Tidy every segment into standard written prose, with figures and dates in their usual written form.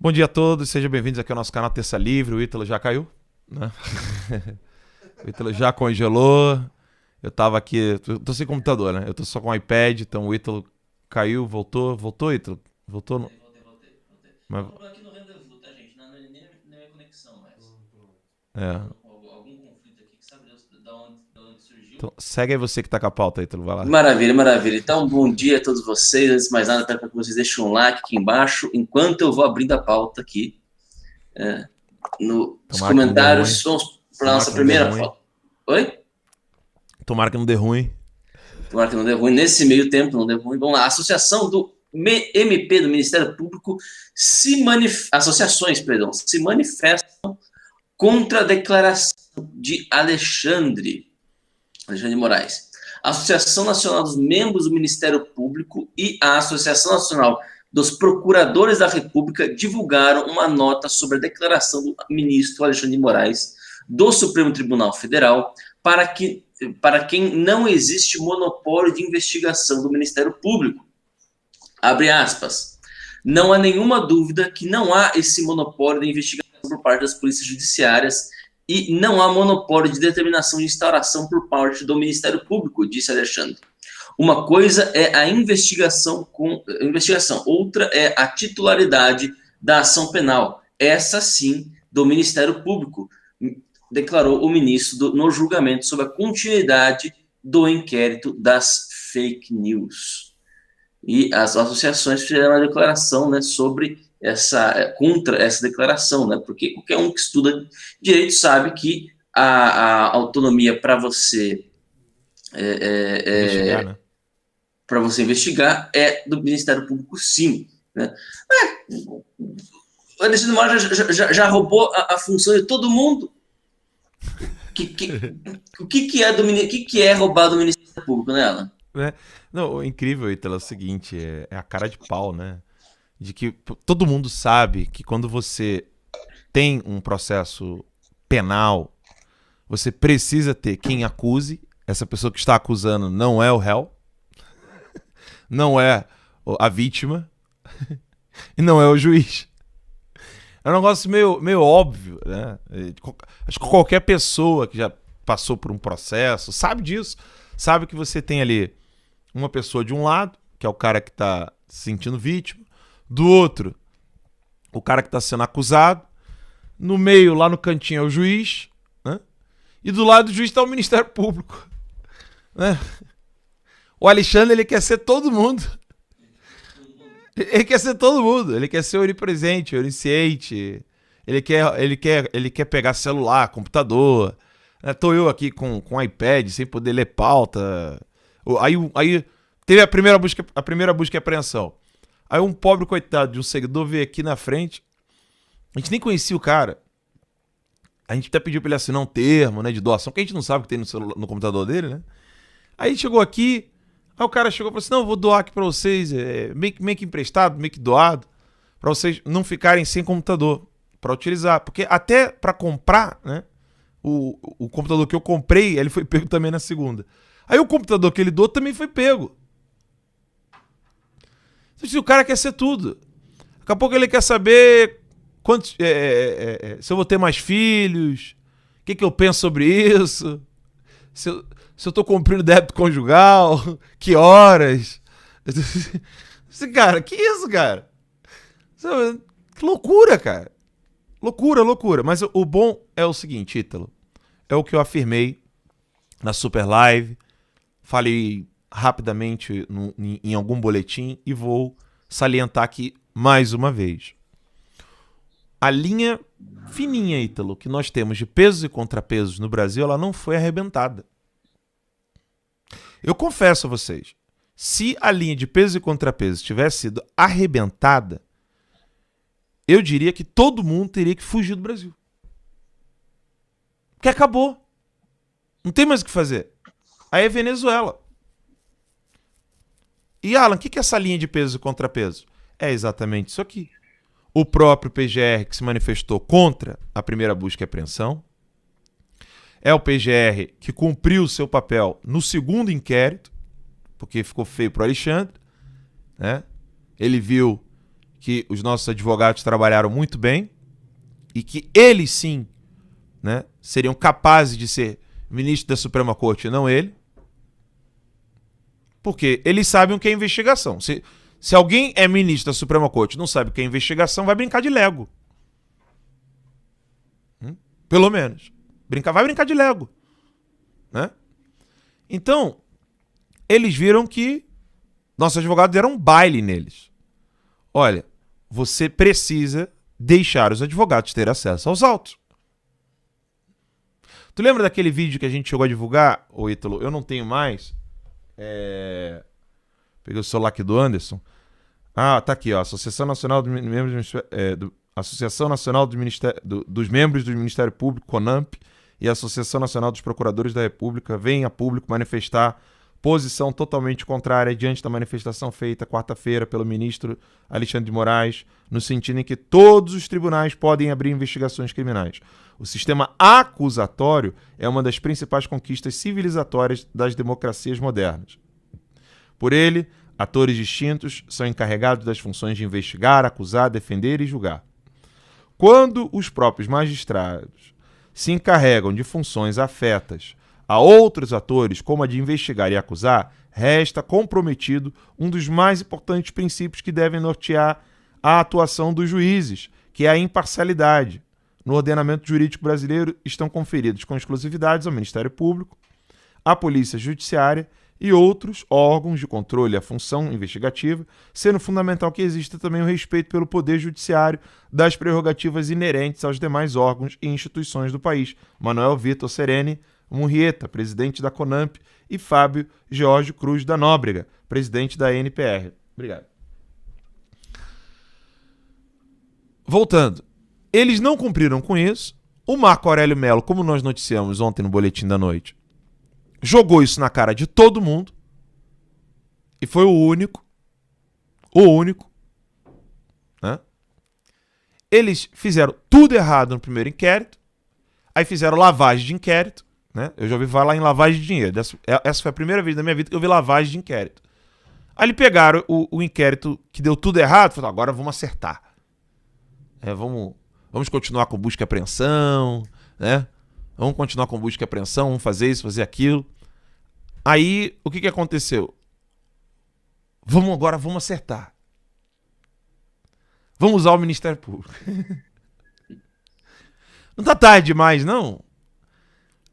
Bom dia a todos, sejam bem-vindos aqui ao nosso canal Terça Livre. O Ítalo já caiu, né? O Ítalo já congelou. Eu tava aqui, tô sem computador, né? Eu tô só com o iPad, então o Ítalo caiu, voltou, Ítalo? Voltou no... Voltei. Tá mas- com problema aqui no rendezvous, tá, gente? Não é nem a conexão mais. Tá É. dando algum conflito aqui que sabe Deus da onde surgiu. Então, segue aí você que tá com a pauta, Ítalo, vai lá. Maravilha, maravilha. Então, bom dia a todos vocês. Antes de mais nada, peço para que vocês deixem um like aqui embaixo, enquanto eu vou abrindo a pauta aqui. É, nos Tomara que não dê ruim. comentários, vamos para a Tomara nossa que não dê primeira ruim. pauta. Oi? Tomara que não dê ruim. Tomara que não dê ruim. Nesse meio tempo, não dê ruim. Vamos lá. A Associação do MP do Ministério Público associações, perdão, se manifestam contra a declaração de Alexandre Moraes. A Associação Nacional dos Membros do Ministério Público e a Associação Nacional dos Procuradores da República divulgaram uma nota sobre a declaração do ministro Alexandre de Moraes do Supremo Tribunal Federal para quem não existe monopólio de investigação do Ministério Público. Abre aspas. Não há nenhuma dúvida que não há esse monopólio de investigação por parte das polícias judiciárias e não há monopólio de determinação de instauração por parte do Ministério Público, disse Alexandre. Uma coisa é a investigação, outra é a titularidade da ação penal, essa sim do Ministério Público, declarou o ministro no julgamento sobre a continuidade do inquérito das fake news. E as associações fizeram uma declaração, né, contra essa declaração, né, porque qualquer um que estuda direito sabe que a autonomia para você Investigar, né? para você investigar é do Ministério Público, sim, né? O Alexandre Moraes já roubou a função de todo mundo. O que é roubar do Ministério Público, né, Alan? Né? Não, o incrível, Ítalo, é o seguinte, é a cara de pau, né? De que todo mundo sabe que quando você tem um processo penal, você precisa ter quem acuse. Essa pessoa que está acusando não é o réu, não é a vítima e não é o juiz. É um negócio meio óbvio, né? Acho que qualquer pessoa que já passou por um processo sabe disso. Sabe que você tem ali uma pessoa de um lado, que é o cara que está se sentindo vítima, do outro, o cara que está sendo acusado, no meio, lá no cantinho, é o juiz, né? E do lado do juiz está o Ministério Público, né? O Alexandre, ele quer ser todo mundo. Ele quer ser todo mundo. Ele quer ser onipresente, onisciente. Ele quer pegar celular, computador. Tô eu aqui com iPad, sem poder ler pauta. Aí teve a primeira busca e apreensão. Aí um pobre coitado de um seguidor veio aqui na frente. A gente nem conhecia o cara. A gente até pediu pra ele assinar um termo, né, de doação, que a gente não sabe o que tem no computador dele, né? Aí chegou aqui, aí o cara chegou e falou assim: não, eu vou doar aqui pra vocês, meio que emprestado, meio que doado, pra vocês não ficarem sem computador pra utilizar. Porque até pra comprar, né, o computador que eu comprei, ele foi pego também na segunda. Aí o computador que ele doou também foi pego. O cara quer ser tudo. Daqui a pouco ele quer saber quantos, se eu vou ter mais filhos, o que eu penso sobre isso, se eu tô cumprindo débito conjugal, que horas. Cara, que isso, cara? Que loucura, cara. Loucura. Mas o bom é o seguinte, Ítalo. É o que eu afirmei na Super Live. Falei rapidamente em algum boletim e vou salientar aqui mais uma vez. A linha fininha, Ítalo, que nós temos de pesos e contrapesos no Brasil, ela não foi arrebentada. Eu confesso a vocês, se a linha de pesos e contrapesos tivesse sido arrebentada, eu diria que todo mundo teria que fugir do Brasil. Porque acabou. Não tem mais o que fazer. Aí é Venezuela. E Alan, o que é essa linha de pesos e contrapesos? É exatamente isso aqui. O próprio PGR que se manifestou contra a primeira busca e apreensão. É o PGR que cumpriu o seu papel no segundo inquérito, porque ficou feio pro Alexandre, né? Ele viu que os nossos advogados trabalharam muito bem e que eles sim, né, seriam capazes de ser ministro da Suprema Corte, não ele. Porque eles sabem o que é investigação. Se alguém é ministro da Suprema Corte e não sabe o que é investigação, vai brincar de Lego. Pelo menos. Vai brincar de Lego. Né? Então, eles viram que nossos advogados deram um baile neles. Olha, você precisa deixar os advogados ter acesso aos autos. Tu lembra daquele vídeo que a gente chegou a divulgar, ô Ítalo? Eu não tenho mais. Peguei o celular aqui do Anderson. Ah, tá aqui, ó. Associação Nacional dos Membros Associação Nacional dos Membros do Ministério Público, CONAMP, e a Associação Nacional dos Procuradores da República vêm a público manifestar posição totalmente contrária diante da manifestação feita quarta-feira pelo ministro Alexandre de Moraes, no sentido em que todos os tribunais podem abrir investigações criminais. O sistema acusatório é uma das principais conquistas civilizatórias das democracias modernas. Por ele, atores distintos são encarregados das funções de investigar, acusar, defender e julgar. Quando os próprios magistrados se encarregam de funções afetas a outros atores, como a de investigar e acusar, resta comprometido um dos mais importantes princípios que devem nortear a atuação dos juízes, que é a imparcialidade. No ordenamento jurídico brasileiro estão conferidos com exclusividades ao Ministério Público, à Polícia Judiciária e outros órgãos de controle à função investigativa, sendo fundamental que exista também o respeito pelo Poder Judiciário das prerrogativas inerentes aos demais órgãos e instituições do país. Manuel Vitor Sereni Murrieta, presidente da CONAMP, e Fábio George Cruz da Nóbrega, presidente da NPR. Obrigado. Voltando. Eles não cumpriram com isso. O Marco Aurélio Mello, como nós noticiamos ontem no Boletim da Noite, jogou isso na cara de todo mundo. E foi o único. Né? Eles fizeram tudo errado no primeiro inquérito. Aí fizeram lavagem de inquérito. Né? Eu já ouvi falar em lavagem de dinheiro. Essa foi a primeira vez na minha vida que eu vi lavagem de inquérito. Aí eles pegaram o inquérito que deu tudo errado e falaram, agora vamos acertar. Vamos continuar com busca e apreensão, né? Vamos continuar com busca e apreensão, vamos fazer isso, fazer aquilo. Aí, o que aconteceu? Vamos acertar. Vamos usar o Ministério Público. Não tá tarde demais, não?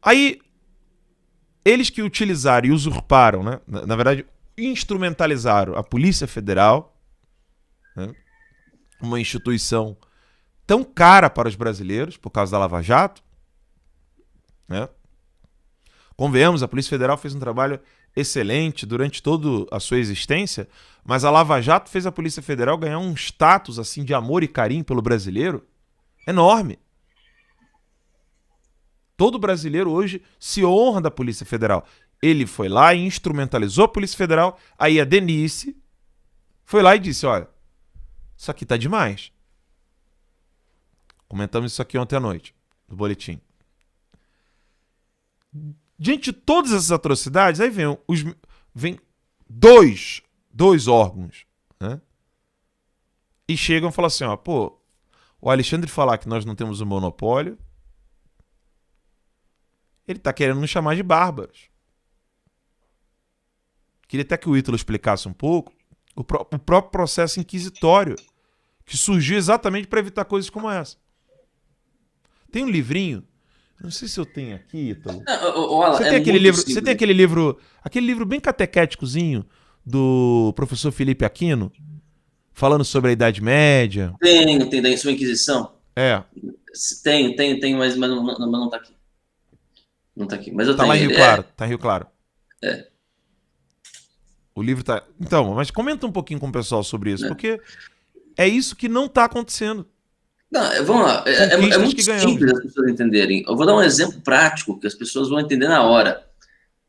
Aí, eles que utilizaram e usurparam, né? Na verdade, instrumentalizaram a Polícia Federal, né? Uma instituição tão cara para os brasileiros, por causa da Lava Jato, né? Convenhamos, a Polícia Federal fez um trabalho excelente durante toda a sua existência, mas a Lava Jato fez a Polícia Federal ganhar um status assim de amor e carinho pelo brasileiro enorme. Todo brasileiro hoje se honra da Polícia Federal. Ele foi lá e instrumentalizou a Polícia Federal, aí a Denise foi lá e disse, olha, isso aqui tá demais. Comentamos isso aqui ontem à noite, no boletim. Diante de todas essas atrocidades, aí vem dois órgãos, né? E chegam e falam assim, ó, pô, o Alexandre falar que nós não temos um monopólio, ele tá querendo nos chamar de bárbaros. Queria até que o Ítalo explicasse um pouco o próprio processo inquisitório, que surgiu exatamente para evitar coisas como essa. Tem um livrinho, não sei se eu tenho aqui, Ítalo. Você tem aquele livro, você tem aquele livro bem catequéticozinho do professor Felipe Aquino, falando sobre a Idade Média? Tenho, da sua Inquisição. É. Tenho, mas não tá aqui. Não tá aqui, mas eu tenho. Lá em Rio Claro, tá em Rio Claro. É. O livro tá... Então, mas comenta um pouquinho com o pessoal sobre isso, porque é isso que não tá acontecendo. Não, vamos lá, é muito simples as pessoas entenderem. Eu vou dar um exemplo prático que as pessoas vão entender na hora.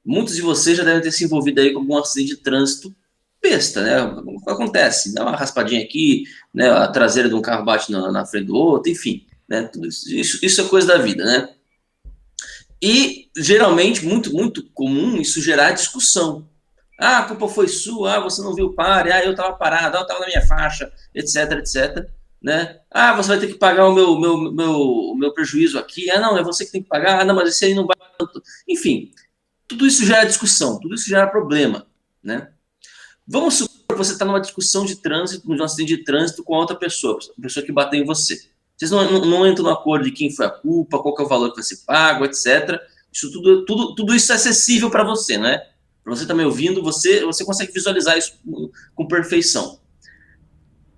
Muitos de vocês já devem ter se envolvido aí com algum acidente de trânsito besta, né? Acontece, dá uma raspadinha aqui, né? A traseira de um carro bate na frente do outro, enfim, né? Tudo isso é coisa da vida, né? E geralmente, muito comum, isso gerar discussão. Ah, a culpa foi sua, ah, você não viu o pare, ah, eu estava parado, ah, eu estava na minha faixa, etc, etc. Né? Ah, você vai ter que pagar o meu prejuízo aqui. Ah, não, é você que tem que pagar. Ah, não, mas esse aí não vai tanto. Enfim, tudo isso já é discussão, tudo isso já é problema. Né? Vamos supor que você está numa discussão de trânsito, num acidente de trânsito com outra pessoa, a pessoa que bateu em você. Vocês não entram no acordo de quem foi a culpa, qual que é o valor que vai ser pago, etc. Isso tudo isso é acessível para você, né? Para você estar me ouvindo, você consegue visualizar isso com perfeição.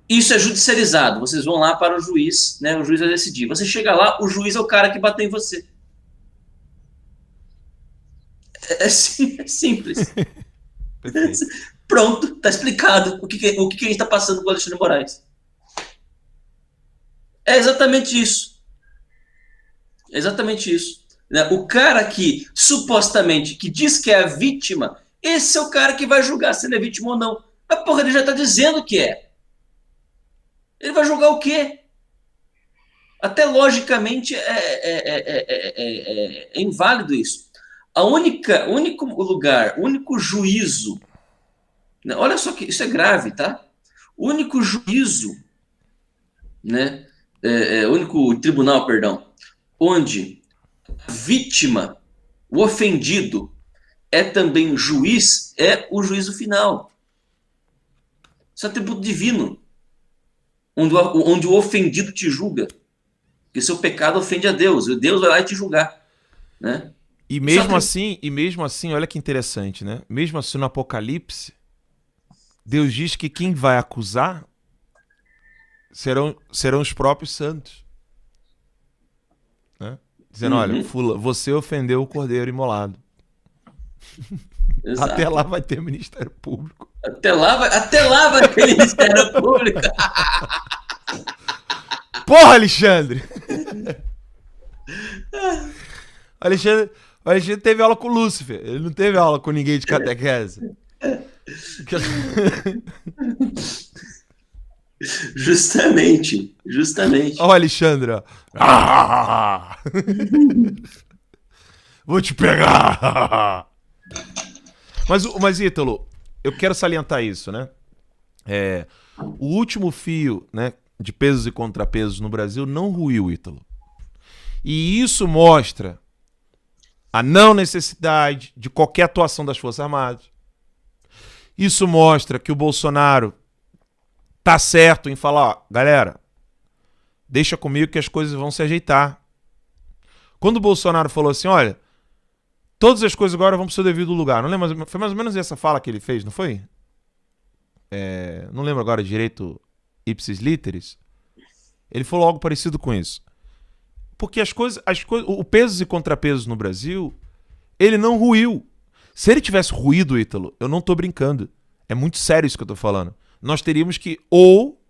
Isso é judicializado. Vocês vão lá para o juiz, né? O juiz vai decidir. Você chega lá, o juiz é o cara que bateu em você. É simples. Pronto, tá explicado o que a gente está passando com o Alexandre Moraes. É exatamente isso. É exatamente isso. O cara que, supostamente, que diz que é a vítima, esse é o cara que vai julgar se ele é vítima ou não. Mas, porra, ele já tá dizendo que é. Ele vai julgar o quê? Até logicamente é inválido isso. O único lugar, o único juízo, né? Olha só que isso é grave, tá? O único juízo, né? O único tribunal, perdão, onde a vítima, o ofendido, é também juiz, é o juízo final. Isso é atributo divino, onde o ofendido te julga. Porque seu pecado ofende a Deus, e Deus vai lá e te julgar. Né? E mesmo assim, olha que interessante, né? Mesmo assim no Apocalipse, Deus diz que quem vai acusar serão os próprios santos. Né? Dizendo, olha, você ofendeu o Cordeiro imolado. Exato. Até lá vai ter Ministério Público. Até lá vai ter Ministério Público. Porra, Alexandre! Alexandre teve aula com o Lúcifer. Ele não teve aula com ninguém de catequese. Justamente. Olha o Alexandre, ó. Vou te pegar! Mas, Ítalo, eu quero salientar isso, né? O último fio, né, de pesos e contrapesos no Brasil não ruiu, Ítalo. E isso mostra a não necessidade de qualquer atuação das Forças Armadas. Isso mostra que o Bolsonaro tá certo em falar, ó, galera, deixa comigo que as coisas vão se ajeitar. Quando o Bolsonaro falou assim, olha, todas as coisas agora vão pro seu devido lugar. Não lembro, foi mais ou menos essa fala que ele fez, não foi? Não lembro agora direito, ipsis literis. Ele falou algo parecido com isso. Porque o pesos e contrapesos no Brasil, ele não ruiu. Se ele tivesse ruído, Ítalo, eu não tô brincando. É muito sério isso que eu tô falando. Nós teríamos que ou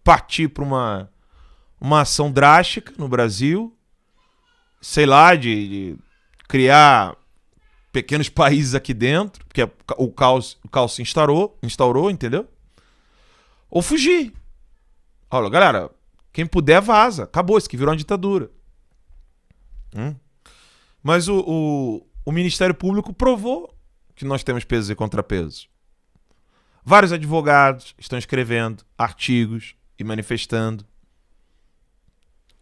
partir para uma ação drástica no Brasil, sei lá, de criar pequenos países aqui dentro, porque o caos se instaurou, entendeu? Ou fugir. Olha, galera, quem puder vaza. Acabou, isso que virou uma ditadura. Mas o Ministério Público provou que nós temos pesos e contrapesos. Vários advogados estão escrevendo artigos e manifestando.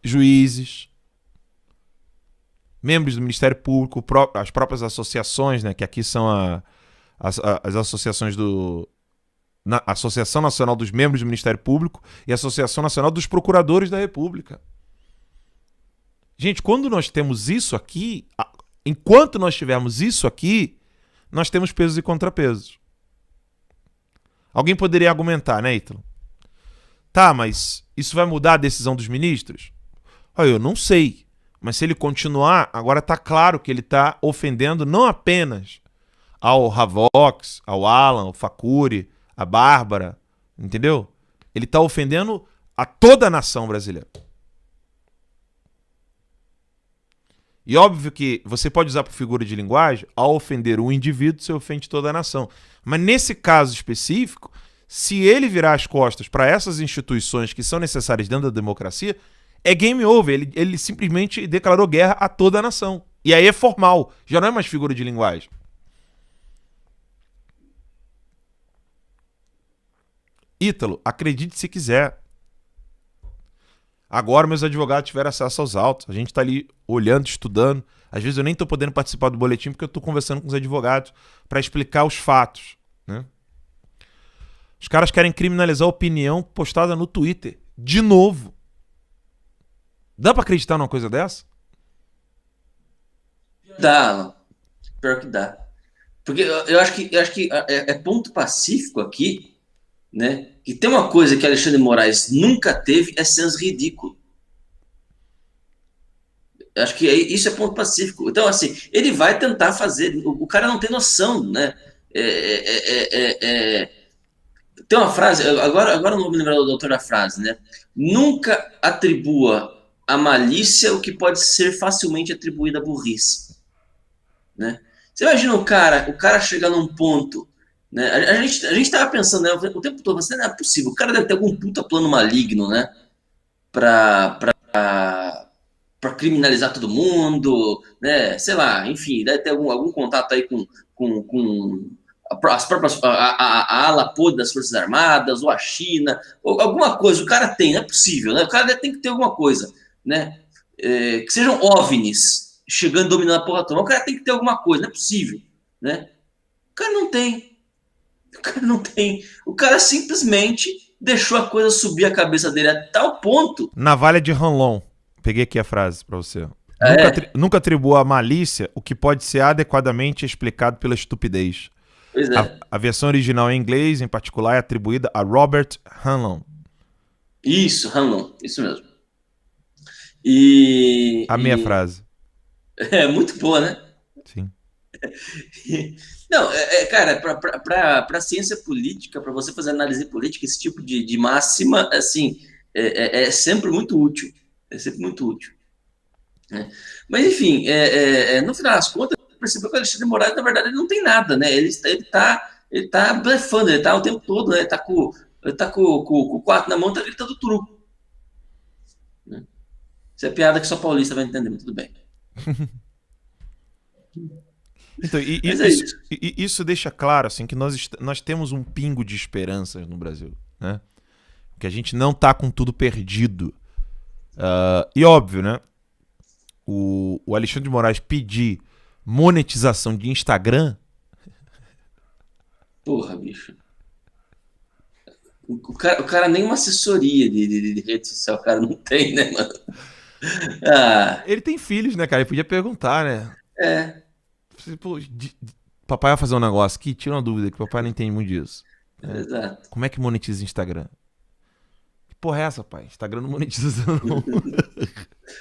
Juízes, membros do Ministério Público, as próprias associações, né, que aqui são as associações a Associação Nacional dos Membros do Ministério Público e a Associação Nacional dos Procuradores da República. Gente, quando nós temos isso aqui, enquanto nós tivermos isso aqui, nós temos pesos e contrapesos. Alguém poderia argumentar, né, Ítalo? Tá, mas isso vai mudar a decisão dos ministros? Olha, eu não sei. Mas se ele continuar, agora tá claro que ele tá ofendendo não apenas ao Ravox, ao Alan, ao Facuri, a Bárbara, entendeu? Ele tá ofendendo a toda a nação brasileira. E óbvio que você pode usar por figura de linguagem, ao ofender um indivíduo, você ofende toda a nação. Mas nesse caso específico, se ele virar as costas para essas instituições que são necessárias dentro da democracia, é game over. Ele simplesmente declarou guerra a toda a nação. E aí é formal, já não é mais figura de linguagem. Ítalo, acredite se quiser. Agora meus advogados tiveram acesso aos autos. A gente tá ali olhando, estudando. Às vezes eu nem tô podendo participar do boletim porque eu tô conversando com os advogados para explicar os fatos, né? Os caras querem criminalizar a opinião postada no Twitter. De novo. Dá pra acreditar numa coisa dessa? Dá, Alan. Pior que dá. Porque eu acho que é ponto pacífico aqui, né? Que tem uma coisa que Alexandre de Moraes nunca teve, é senso ridículo. Eu acho que isso é ponto pacífico. Então, assim, ele vai tentar fazer. O cara não tem noção, né? Tem uma frase, agora eu não vou me lembrar do autor da frase, né? Nunca atribua à malícia o que pode ser facilmente atribuído à burrice, né? Você imagina o cara chegar num ponto, né? A gente tava pensando, né, o tempo todo, assim, não é possível, o cara deve ter algum puta plano maligno, né? Pra criminalizar todo mundo, né? Sei lá, enfim, deve ter algum contato aí com as próprias, a ala podre das Forças Armadas, ou a China, ou alguma coisa, o cara tem, não é possível, né? O cara tem que ter alguma coisa, né? Que sejam OVNIs chegando, dominando a porra toda, o cara tem que ter alguma coisa, não é possível, né? O cara não tem. O cara não tem. O cara simplesmente deixou a coisa subir a cabeça dele a tal ponto. Navalha de Hanlon. Peguei aqui a frase pra você. Nunca atribua à malícia o que pode ser adequadamente explicado pela estupidez. Pois é. A versão original em inglês, em particular, é atribuída a Robert Hanlon. Isso, Hanlon, isso mesmo. A minha frase. É muito boa, né? Sim. Não, cara, para ciência política, para você fazer análise política, esse tipo de máxima, assim, é sempre muito útil. É sempre muito útil, né? Mas, enfim, no final das contas, percebeu que o Alexandre de Moraes, na verdade, ele não tem nada, né? Ele tá blefando, ele tá o tempo todo, né? Ele tá com o 4 na mão, tá gritando truco, né? Isso é piada que só paulista vai entender, mas tudo bem. Então, isso deixa claro assim, que nós temos um pingo de esperanças no Brasil, né? Que a gente não tá com tudo perdido. E óbvio, né? O Alexandre de Moraes pedir monetização de Instagram. Porra, bicho. O cara nem uma assessoria de rede social, o cara não tem, né, mano? Ele tem filhos, né, cara? Ele podia perguntar, né? Pô, papai vai fazer um negócio aqui, tira uma dúvida, que papai não entende muito disso. Exato. Como é que monetiza Instagram? Que porra é essa, pai? Instagram não monetiza, não.